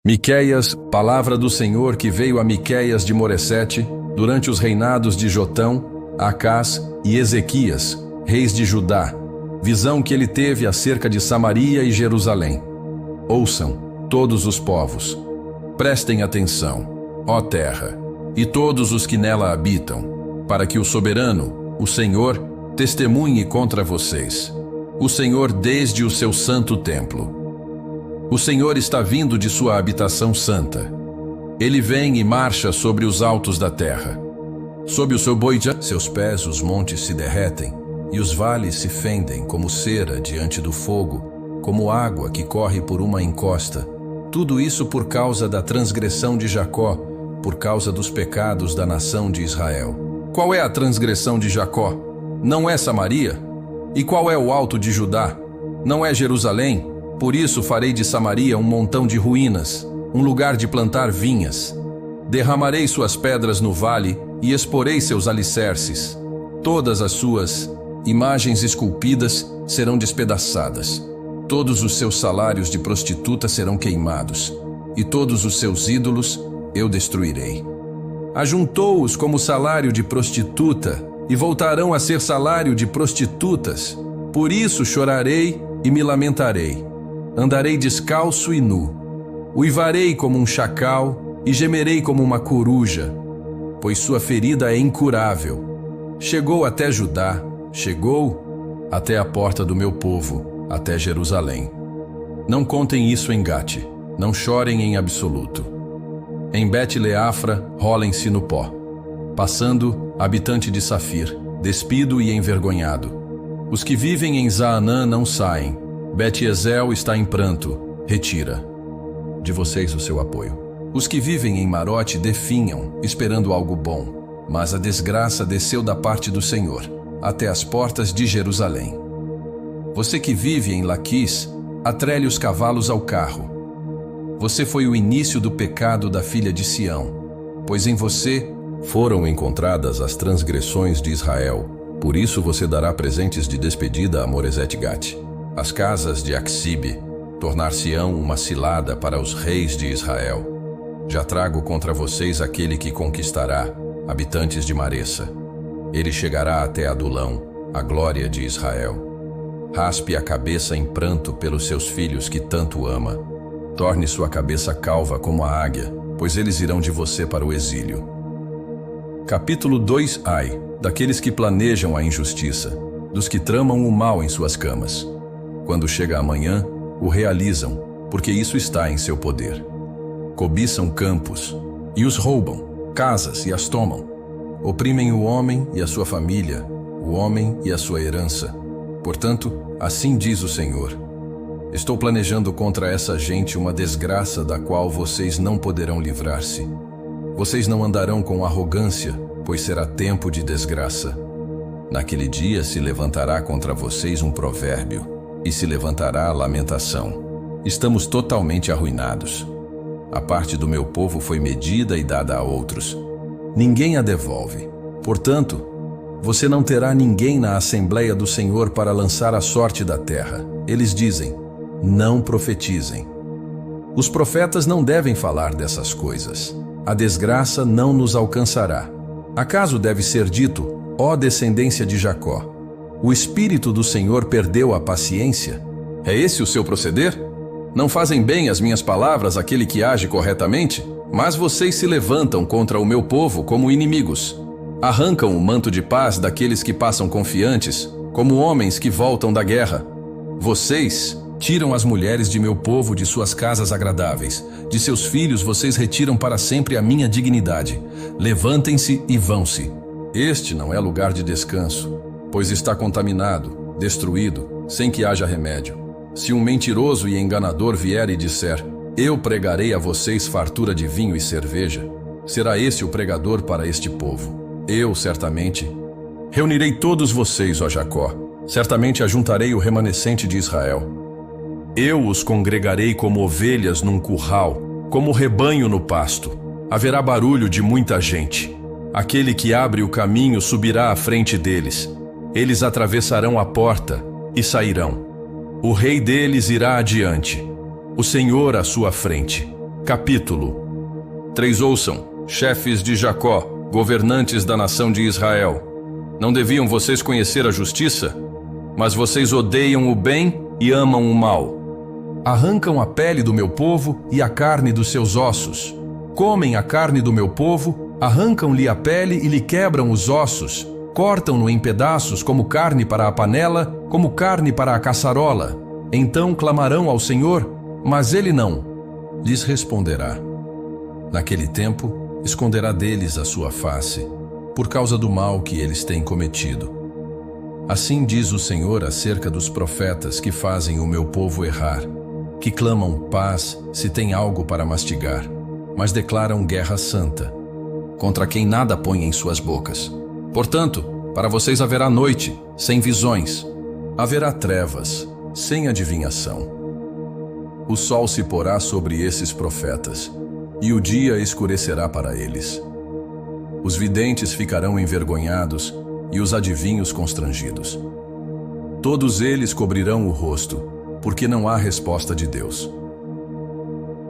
Miqueias, palavra do Senhor que veio a Miqueias de Moresete, durante os reinados de Jotão, Acás e Ezequias, reis de Judá, visão que ele teve acerca de Samaria e Jerusalém. Ouçam, todos os povos, prestem atenção, ó terra, e todos os que nela habitam, para que o soberano, o Senhor, testemunhe contra vocês. O Senhor desde o seu santo templo. O Senhor está vindo de sua habitação santa. Ele vem e marcha sobre os altos da terra. Sob o seu boija, seus pés os montes se derretem, e os vales se fendem como cera diante do fogo, como água que corre por uma encosta. Tudo isso por causa da transgressão de Jacó, por causa dos pecados da nação de Israel. Qual é a transgressão de Jacó? Não é Samaria? E qual é o alto de Judá? Não é Jerusalém? Por isso farei de Samaria um montão de ruínas, um lugar de plantar vinhas. Derramarei suas pedras no vale e exporei seus alicerces. Todas as suas imagens esculpidas serão despedaçadas. Todos os seus salários de prostituta serão queimados, e todos os seus ídolos eu destruirei. Ajuntou-os como salário de prostituta, e voltarão a ser salário de prostitutas. Por isso chorarei e me lamentarei. Andarei descalço e nu. Uivarei como um chacal e gemerei como uma coruja, pois sua ferida é incurável. Chegou até Judá, chegou até a porta do meu povo, até Jerusalém. Não contem isso em Gate, não chorem em absoluto. Em Bet-Leafra, rolem-se no pó. Passando, habitante de Safir, despido e envergonhado. Os que vivem em Zaanã não saem. Bet-Ezel está em pranto, retira de vocês o seu apoio. Os que vivem em Marote definham, esperando algo bom, mas a desgraça desceu da parte do Senhor, até as portas de Jerusalém. Você que vive em Laquis, atrele os cavalos ao carro. Você foi o início do pecado da filha de Sião, pois em você foram encontradas as transgressões de Israel. Por isso você dará presentes de despedida a Moresete-Gate. As casas de Axibe tornar-se-ão uma cilada para os reis de Israel. Já trago contra vocês aquele que conquistará, habitantes de Maressa. Ele chegará até Adulão, a glória de Israel. Raspe a cabeça em pranto pelos seus filhos que tanto ama. Torne sua cabeça calva como a águia, pois eles irão de você para o exílio. Capítulo 2. Ai, daqueles que planejam a injustiça, dos que tramam o mal em suas camas. Quando chega a manhã, o realizam, porque isso está em seu poder. Cobiçam campos e os roubam, casas e as tomam. Oprimem o homem e a sua família, o homem e a sua herança. Portanto, assim diz o Senhor: estou planejando contra essa gente uma desgraça da qual vocês não poderão livrar-se. Vocês não andarão com arrogância, pois será tempo de desgraça. Naquele dia se levantará contra vocês um provérbio, e se levantará a lamentação. Estamos totalmente arruinados. A parte do meu povo foi medida e dada a outros. Ninguém a devolve. Portanto, você não terá ninguém na Assembleia do Senhor para lançar a sorte da terra. Eles dizem: não profetizem. Os profetas não devem falar dessas coisas. A desgraça não nos alcançará. Acaso deve ser dito: ó descendência de Jacó, o Espírito do Senhor perdeu a paciência? É esse o seu proceder? Não fazem bem as minhas palavras àquele que age corretamente? Mas vocês se levantam contra o meu povo como inimigos. Arrancam o manto de paz daqueles que passam confiantes, como homens que voltam da guerra. Vocês tiram as mulheres de meu povo de suas casas agradáveis. De seus filhos vocês retiram para sempre a minha dignidade. Levantem-se e vão-se. Este não é lugar de descanso, pois está contaminado, destruído, sem que haja remédio. Se um mentiroso e enganador vier e disser: eu pregarei a vocês fartura de vinho e cerveja, será esse o pregador para este povo. Eu, certamente, reunirei todos vocês, ó Jacó. Certamente ajuntarei o remanescente de Israel. Eu os congregarei como ovelhas num curral, como rebanho no pasto. Haverá barulho de muita gente. Aquele que abre o caminho subirá à frente deles. Eles atravessarão a porta e sairão. O rei deles irá adiante, o Senhor à sua frente. Capítulo 3. Ouçam, chefes de Jacó, governantes da nação de Israel. Não deviam vocês conhecer a justiça? Mas vocês odeiam o bem e amam o mal. Arrancam a pele do meu povo e a carne dos seus ossos. Comem a carne do meu povo, arrancam-lhe a pele e lhe quebram os ossos. Cortam-no em pedaços como carne para a panela, como carne para a caçarola. Então clamarão ao Senhor, mas ele não lhes responderá. Naquele tempo, esconderá deles a sua face, por causa do mal que eles têm cometido. Assim diz o Senhor acerca dos profetas que fazem o meu povo errar, que clamam paz se tem algo para mastigar, mas declaram guerra santa, contra quem nada põe em suas bocas. Portanto, para vocês haverá noite, sem visões. Haverá trevas, sem adivinhação. O sol se porá sobre esses profetas, e o dia escurecerá para eles. Os videntes ficarão envergonhados, e os adivinhos constrangidos. Todos eles cobrirão o rosto, porque não há resposta de Deus.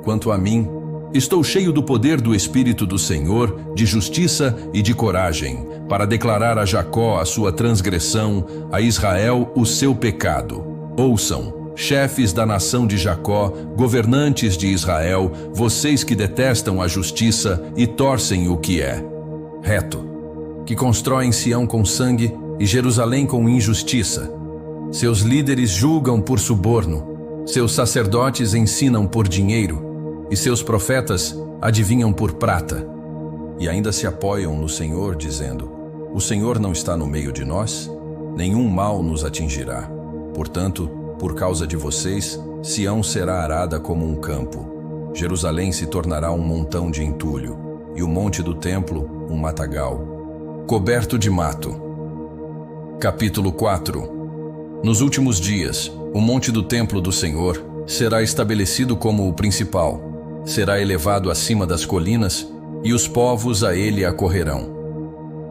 Quanto a mim, estou cheio do poder do Espírito do Senhor, de justiça e de coragem, para declarar a Jacó a sua transgressão, a Israel o seu pecado. Ouçam, chefes da nação de Jacó, governantes de Israel, vocês que detestam a justiça e torcem o que é reto, que constroem Sião com sangue e Jerusalém com injustiça. Seus líderes julgam por suborno, seus sacerdotes ensinam por dinheiro, e seus profetas adivinham por prata. E ainda se apoiam no Senhor, dizendo: o Senhor não está no meio de nós? Nenhum mal nos atingirá. Portanto, por causa de vocês, Sião será arada como um campo. Jerusalém se tornará um montão de entulho, e o monte do templo um matagal, coberto de mato. Capítulo 4. Nos últimos dias, o monte do templo do Senhor será estabelecido como o principal. Será elevado acima das colinas, e os povos a ele acorrerão.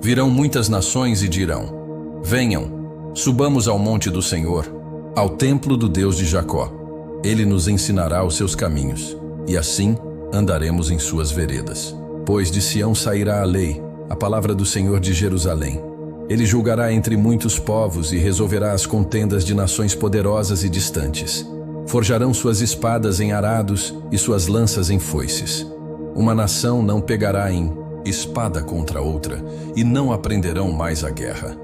Virão muitas nações e dirão: venham, subamos ao monte do Senhor, ao templo do Deus de Jacó. Ele nos ensinará os seus caminhos, e assim andaremos em suas veredas. Pois de Sião sairá a lei, a palavra do Senhor de Jerusalém. Ele julgará entre muitos povos e resolverá as contendas de nações poderosas e distantes. Forjarão suas espadas em arados e suas lanças em foices. Uma nação não pegará em espada contra outra, e não aprenderão mais a guerra.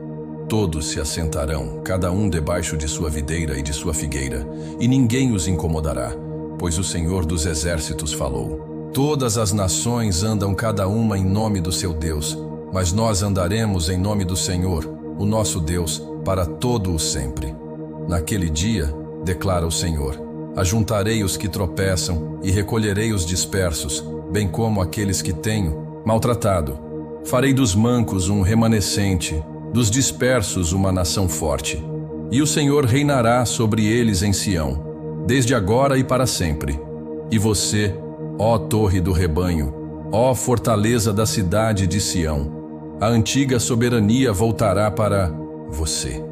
Todos se assentarão, cada um debaixo de sua videira e de sua figueira, e ninguém os incomodará, pois o Senhor dos exércitos falou. Todas as nações andam cada uma em nome do seu Deus, mas nós andaremos em nome do Senhor, o nosso Deus, para todo o sempre. Naquele dia, declara o Senhor, ajuntarei os que tropeçam e recolherei os dispersos, bem como aqueles que tenho maltratado. Farei dos mancos um remanescente, dos dispersos uma nação forte. E o Senhor reinará sobre eles em Sião, desde agora e para sempre. E você, ó torre do rebanho, ó fortaleza da cidade de Sião, a antiga soberania voltará para você.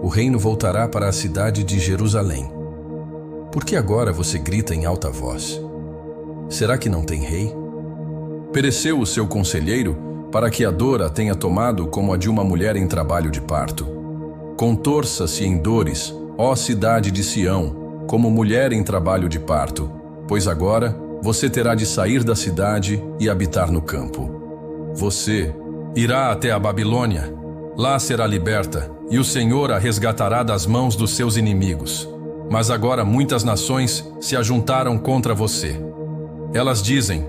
O reino voltará para a cidade de Jerusalém. Por que agora você grita em alta voz? Será que não tem rei? Pereceu o seu conselheiro, para que a dor a tenha tomado como a de uma mulher em trabalho de parto. Contorça-se em dores, ó cidade de Sião, como mulher em trabalho de parto, pois agora você terá de sair da cidade e habitar no campo. Você irá até a Babilônia, lá será liberta, e o Senhor a resgatará das mãos dos seus inimigos. Mas agora muitas nações se ajuntaram contra você. Elas dizem: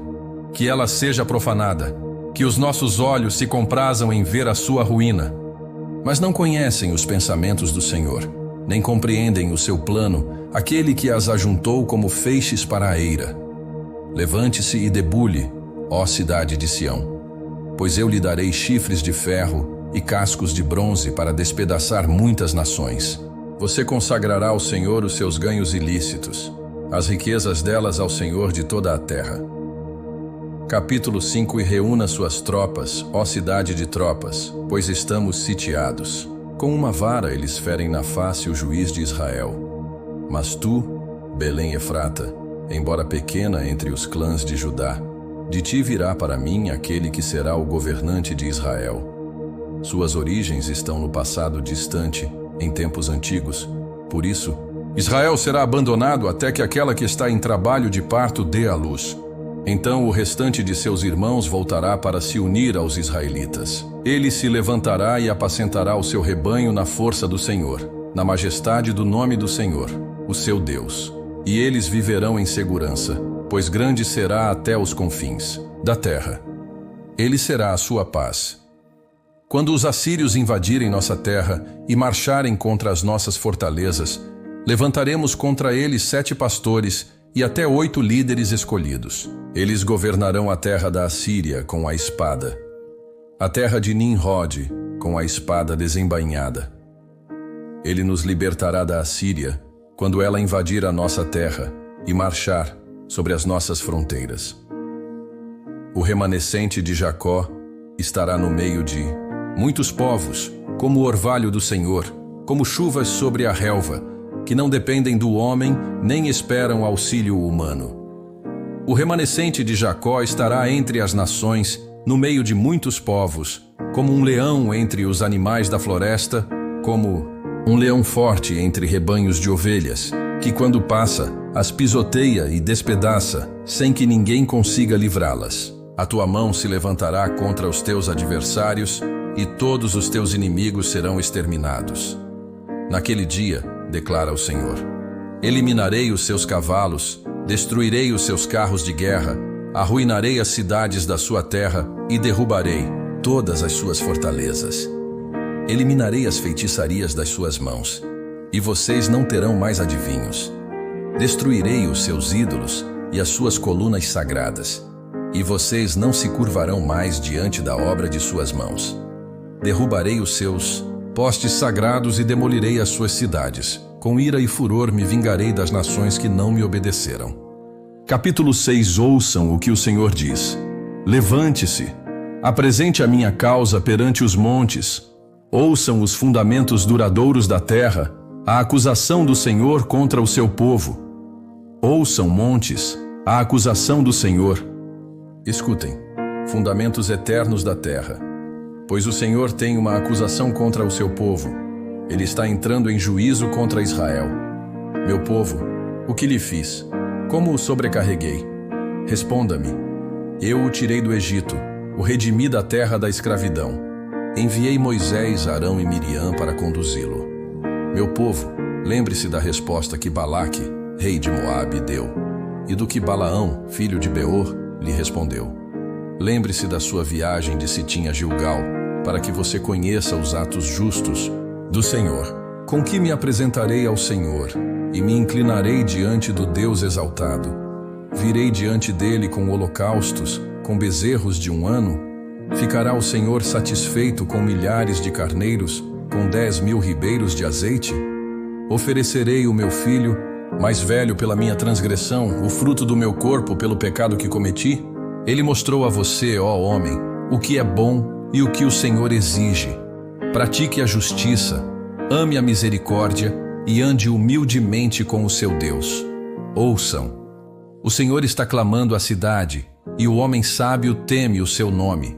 que ela seja profanada, que os nossos olhos se comprazam em ver a sua ruína. Mas não conhecem os pensamentos do Senhor, nem compreendem o seu plano, aquele que as ajuntou como feixes para a eira. Levante-se e debulhe, ó cidade de Sião, pois eu lhe darei chifres de ferro e cascos de bronze para despedaçar muitas nações. Você consagrará ao Senhor os seus ganhos ilícitos, as riquezas delas ao Senhor de toda a terra. Capítulo 5. E reúna suas tropas, ó cidade de tropas, pois estamos sitiados. Com uma vara eles ferem na face o juiz de Israel. Mas tu, Belém Efrata, embora pequena entre os clãs de Judá. De ti virá para mim aquele que será o governante de Israel. Suas origens estão no passado distante, em tempos antigos. Por isso, Israel será abandonado até que aquela que está em trabalho de parto dê à luz. Então o restante de seus irmãos voltará para se unir aos israelitas. Ele se levantará e apacentará o seu rebanho na força do Senhor, na majestade do nome do Senhor, o seu Deus. E eles viverão em segurança, pois grande será até os confins da terra. Ele será a sua paz. Quando os assírios invadirem nossa terra e marcharem contra as nossas fortalezas, levantaremos contra eles 7 pastores e até 8 líderes escolhidos. Eles governarão a terra da Assíria com a espada, a terra de Nimrod com a espada desembainhada. Ele nos libertará da Assíria quando ela invadir a nossa terra e marchar sobre as nossas fronteiras. O remanescente de Jacó estará no meio de muitos povos, como o orvalho do Senhor, como chuvas sobre a relva, que não dependem do homem nem esperam auxílio humano. O remanescente de Jacó estará entre as nações, no meio de muitos povos, como um leão entre os animais da floresta, como um leão forte entre rebanhos de ovelhas, que quando passa, as pisoteia e despedaça, sem que ninguém consiga livrá-las. A tua mão se levantará contra os teus adversários, e todos os teus inimigos serão exterminados. Naquele dia, declara o Senhor, eliminarei os seus cavalos, destruirei os seus carros de guerra, arruinarei as cidades da sua terra e derrubarei todas as suas fortalezas. Eliminarei as feitiçarias das suas mãos, e vocês não terão mais adivinhos. Destruirei os seus ídolos e as suas colunas sagradas, e vocês não se curvarão mais diante da obra de suas mãos. Derrubarei os seus postes sagrados e demolirei as suas cidades. Com ira e furor me vingarei das nações que não me obedeceram. Capítulo 6. Ouçam o que o Senhor diz. Levante-se, apresente a minha causa perante os montes. Ouçam os fundamentos duradouros da terra, a acusação do Senhor contra o seu povo. Ouçam, montes, a acusação do Senhor. Escutem, fundamentos eternos da terra. Pois o Senhor tem uma acusação contra o seu povo. Ele está entrando em juízo contra Israel. Meu povo, o que lhe fiz? Como o sobrecarreguei? Responda-me. Eu o tirei do Egito, o redimi da terra da escravidão. Enviei Moisés, Arão e Miriam para conduzi-lo. Meu povo, lembre-se da resposta que Balaque, rei de Moabe, deu, e do que Balaão, filho de Beor, lhe respondeu. Lembre-se da sua viagem de Sitim a Gilgal, para que você conheça os atos justos do Senhor. Com que me apresentarei ao Senhor, e me inclinarei diante do Deus exaltado. Virei diante dele com holocaustos, com bezerros de 1 ano. Ficará o Senhor satisfeito com milhares de carneiros, com 10.000 ribeiros de azeite? Oferecerei o meu filho, mais velho pela minha transgressão, o fruto do meu corpo pelo pecado que cometi? Ele mostrou a você, ó homem, o que é bom e o que o Senhor exige. Pratique a justiça, ame a misericórdia e ande humildemente com o seu Deus. Ouçam, o Senhor está clamando à cidade, e o homem sábio teme o seu nome.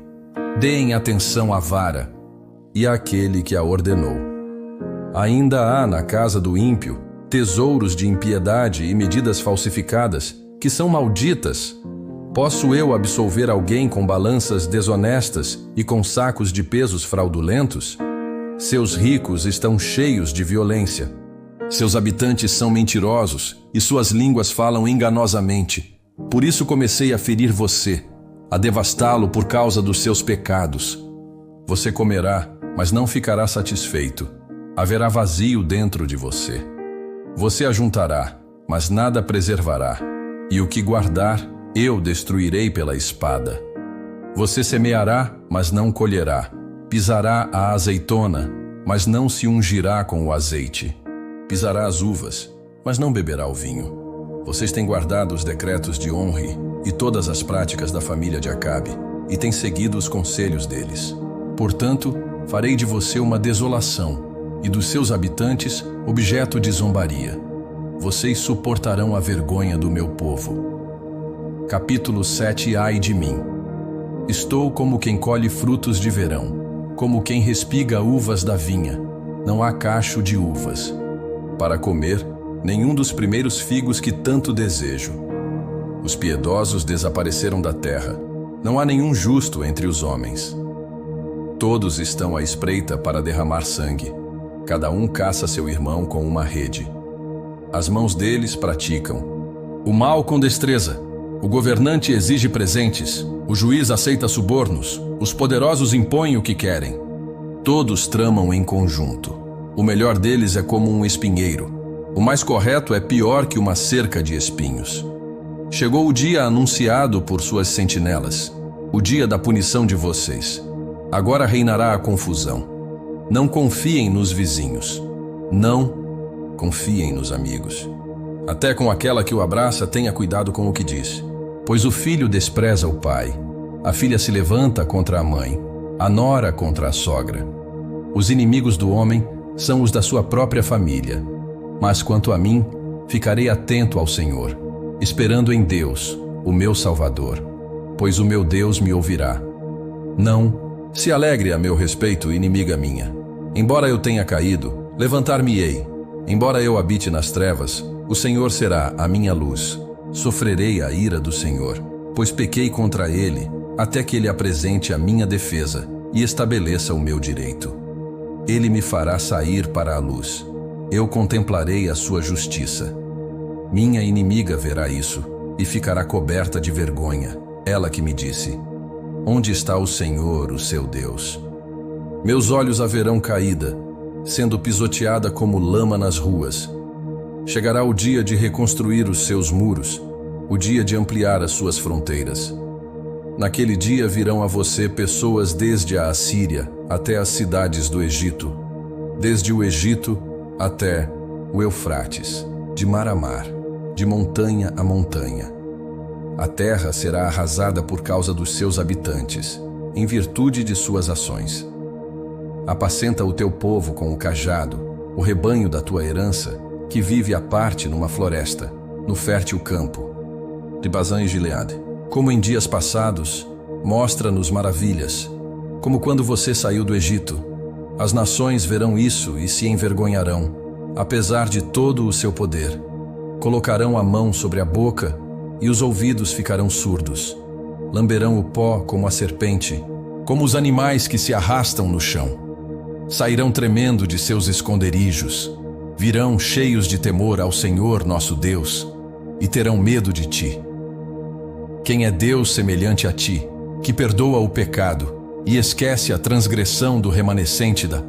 Deem atenção à vara e àquele que a ordenou. Ainda há na casa do ímpio tesouros de impiedade e medidas falsificadas, que são malditas. Posso eu absolver alguém com balanças desonestas e com sacos de pesos fraudulentos? Seus ricos estão cheios de violência. Seus habitantes são mentirosos e suas línguas falam enganosamente. Por isso comecei a ferir você, a devastá-lo por causa dos seus pecados. Você comerá, mas não ficará satisfeito. Haverá vazio dentro de você. Você ajuntará, mas nada preservará. E o que guardar, eu destruirei pela espada. Você semeará, mas não colherá. Pisará a azeitona, mas não se ungirá com o azeite. Pisará as uvas, mas não beberá o vinho. Vocês têm guardado os decretos de Omri e todas as práticas da família de Acabe, e têm seguido os conselhos deles. Portanto, farei de você uma desolação, e dos seus habitantes, objeto de zombaria. vocês suportarão a vergonha do meu povo. Capítulo 7. Ai de mim! Estou como quem colhe frutos de verão, como quem respiga uvas da vinha. Não há cacho de uvas para comer, nenhum dos primeiros figos que tanto desejo. Os piedosos desapareceram da terra. Não há nenhum justo entre os homens. Todos estão à espreita para derramar sangue. Cada um caça seu irmão com uma rede. As mãos deles praticam o mal com destreza. O governante exige presentes. O juiz aceita subornos. Os poderosos impõem o que querem. Todos tramam em conjunto. O melhor deles é como um espinheiro. O mais correto é pior que uma cerca de espinhos. Chegou o dia anunciado por suas sentinelas, o dia da punição de vocês. Agora reinará a confusão. Não confiem nos vizinhos. Não confiem nos amigos. Até com aquela que o abraça, tenha cuidado com o que diz. Pois o filho despreza o pai. A filha se levanta contra a mãe. A nora contra a sogra. Os inimigos do homem são os da sua própria família. Mas quanto a mim, ficarei atento ao Senhor, esperando em Deus, o meu Salvador, pois o meu Deus me ouvirá. Não se alegre a meu respeito, inimiga minha. Embora eu tenha caído, levantar-me-ei. Embora eu habite nas trevas, o Senhor será a minha luz. Sofrerei a ira do Senhor, pois pequei contra ele, até que ele apresente a minha defesa e estabeleça o meu direito. Ele me fará sair para a luz. Eu contemplarei a sua justiça. Minha inimiga verá isso e ficará coberta de vergonha. Ela que me disse: onde está o Senhor, o seu Deus? Meus olhos a verão caída, sendo pisoteada como lama nas ruas. Chegará o dia de reconstruir os seus muros, o dia de ampliar as suas fronteiras. Naquele dia virão a você pessoas desde a Assíria até as cidades do Egito, desde o Egito até o Eufrates, de mar a mar, de montanha a montanha. A terra será arrasada por causa dos seus habitantes, em virtude de suas ações. Apacenta o teu povo com o cajado, o rebanho da tua herança, que vive à parte numa floresta, no fértil campo. De Bazã e Gileade. Como em dias passados, mostra-nos maravilhas, como quando você saiu do Egito. As nações verão isso e se envergonharão, apesar de todo o seu poder. Colocarão a mão sobre a boca e os ouvidos ficarão surdos. Lamberão o pó como a serpente, como os animais que se arrastam no chão. Sairão tremendo de seus esconderijos. Virão cheios de temor ao Senhor nosso Deus e terão medo de ti. Quem é Deus semelhante a ti, que perdoa o pecado e esquece a transgressão do remanescente da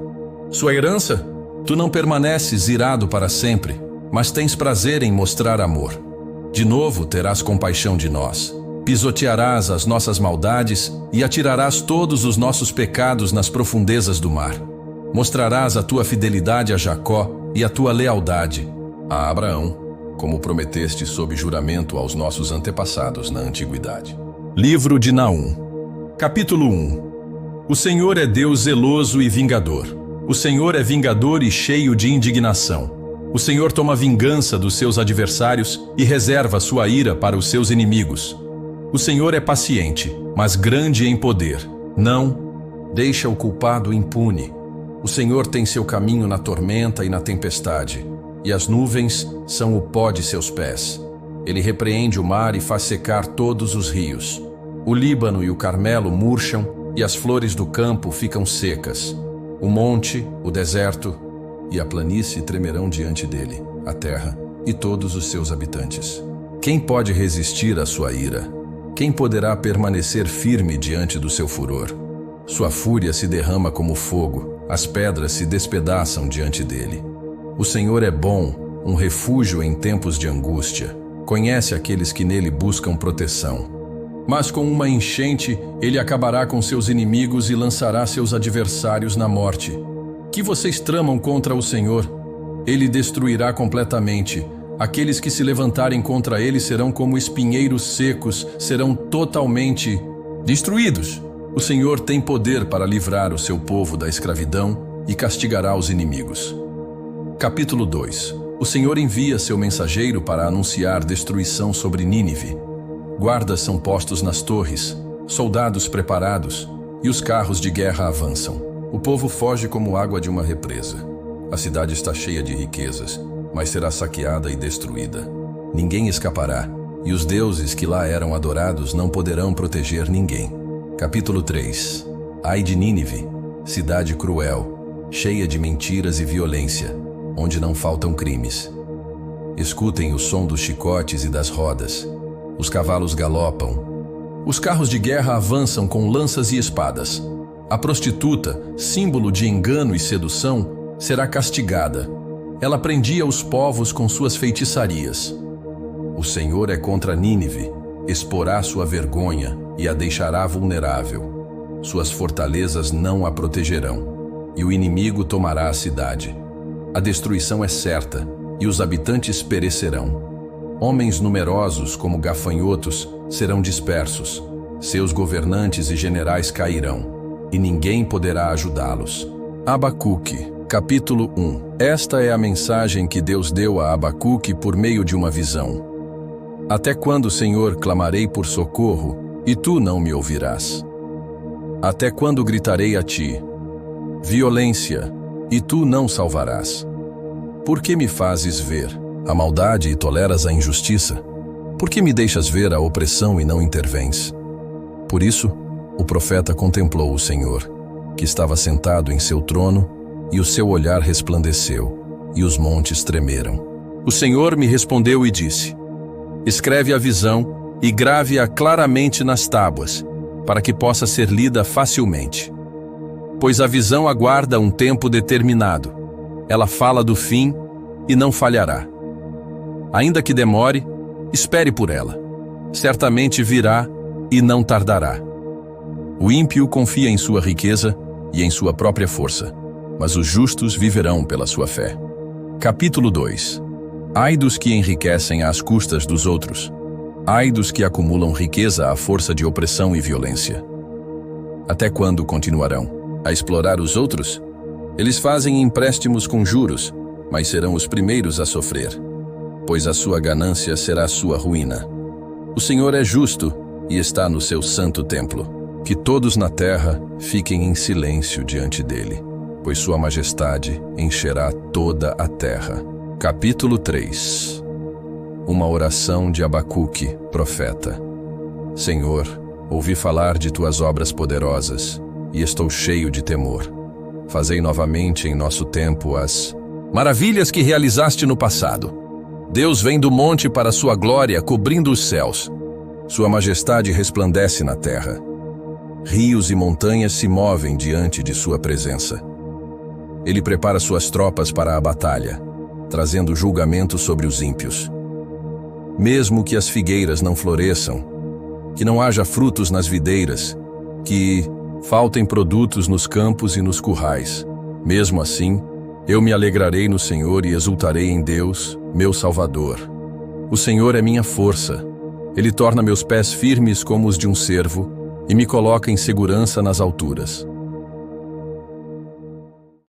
sua herança? Tu não permaneces irado para sempre, mas tens prazer em mostrar amor. De novo terás compaixão de nós. Pisotearás as nossas maldades e atirarás todos os nossos pecados nas profundezas do mar. Mostrarás a tua fidelidade a Jacó e a tua lealdade a Abraão, como prometeste sob juramento aos nossos antepassados na antiguidade. Livro de Naum. Capítulo 1. O Senhor é Deus zeloso e vingador. O Senhor é vingador e cheio de indignação. O Senhor toma vingança dos seus adversários e reserva sua ira para os seus inimigos. O Senhor é paciente, mas grande em poder. Não deixa o culpado impune. O Senhor tem seu caminho na tormenta e na tempestade, e as nuvens são o pó de seus pés. Ele repreende o mar e faz secar todos os rios. O Líbano e o Carmelo murcham, e as flores do campo ficam secas. O monte, o deserto e a planície tremerão diante dele, a terra e todos os seus habitantes. Quem pode resistir à sua ira? Quem poderá permanecer firme diante do seu furor? Sua fúria se derrama como fogo, as pedras se despedaçam diante dele. O Senhor é bom, um refúgio em tempos de angústia. Conhece aqueles que nele buscam proteção. Mas com uma enchente, ele acabará com seus inimigos e lançará seus adversários na morte. Que vocês tramam contra o Senhor? Ele destruirá completamente. Aqueles que se levantarem contra ele serão como espinheiros secos, serão totalmente destruídos. O Senhor tem poder para livrar o seu povo da escravidão e castigará os inimigos. Capítulo 2. O Senhor envia seu mensageiro para anunciar destruição sobre Nínive. Guardas são postos nas torres, soldados preparados, e os carros de guerra avançam. O povo foge como água de uma represa. A cidade está cheia de riquezas, mas será saqueada e destruída. Ninguém escapará, e os deuses que lá eram adorados não poderão proteger ninguém. Capítulo 3. Ai de Nínive, cidade cruel, cheia de mentiras e violência, onde não faltam crimes. Escutem o som dos chicotes e das rodas. Os cavalos galopam. Os carros de guerra avançam com lanças e espadas. A prostituta, símbolo de engano e sedução, será castigada. Ela prendia os povos com suas feitiçarias. O Senhor é contra Nínive, exporá sua vergonha e a deixará vulnerável. Suas fortalezas não a protegerão, e o inimigo tomará a cidade. A destruição é certa, e os habitantes perecerão. Homens numerosos como gafanhotos serão dispersos. Seus governantes e generais cairão, e ninguém poderá ajudá-los. Abacuque, capítulo 1. Esta é a mensagem que Deus deu a Abacuque por meio de uma visão. Até quando, Senhor, clamarei por socorro, e tu não me ouvirás? Até quando gritarei a ti, violência, e tu não salvarás? Por que me fazes ver a maldade e toleras a injustiça? Por que me deixas ver a opressão e não intervens? Por isso, o profeta contemplou o Senhor, que estava sentado em seu trono, e o seu olhar resplandeceu, e os montes tremeram. O Senhor me respondeu e disse: escreve a visão e grave-a claramente nas tábuas, para que possa ser lida facilmente. Pois a visão aguarda um tempo determinado. Ela fala do fim e não falhará. Ainda que demore, espere por ela. Certamente virá e não tardará. O ímpio confia em sua riqueza e em sua própria força, mas os justos viverão pela sua fé. Capítulo 2. Ai dos que enriquecem às custas dos outros. Ai dos que acumulam riqueza à força de opressão e violência. Até quando continuarão a explorar os outros? Eles fazem empréstimos com juros, mas serão os primeiros a sofrer, pois a sua ganância será sua ruína. O Senhor é justo e está no seu santo templo. Que todos na terra fiquem em silêncio diante dele, pois sua majestade encherá toda a terra. Capítulo 3. Uma oração de Abacuque, profeta. Senhor, ouvi falar de tuas obras poderosas, e estou cheio de temor. Fazei novamente em nosso tempo as maravilhas que realizaste no passado. Deus vem do monte para sua glória, cobrindo os céus. Sua majestade resplandece na terra. Rios e montanhas se movem diante de sua presença. Ele prepara suas tropas para a batalha, trazendo julgamento sobre os ímpios. Mesmo que as figueiras não floresçam, que não haja frutos nas videiras, que faltem produtos nos campos e nos currais, mesmo assim, eu me alegrarei no Senhor e exultarei em Deus, meu Salvador. O Senhor é minha força. Ele torna meus pés firmes como os de um cervo e me coloca em segurança nas alturas.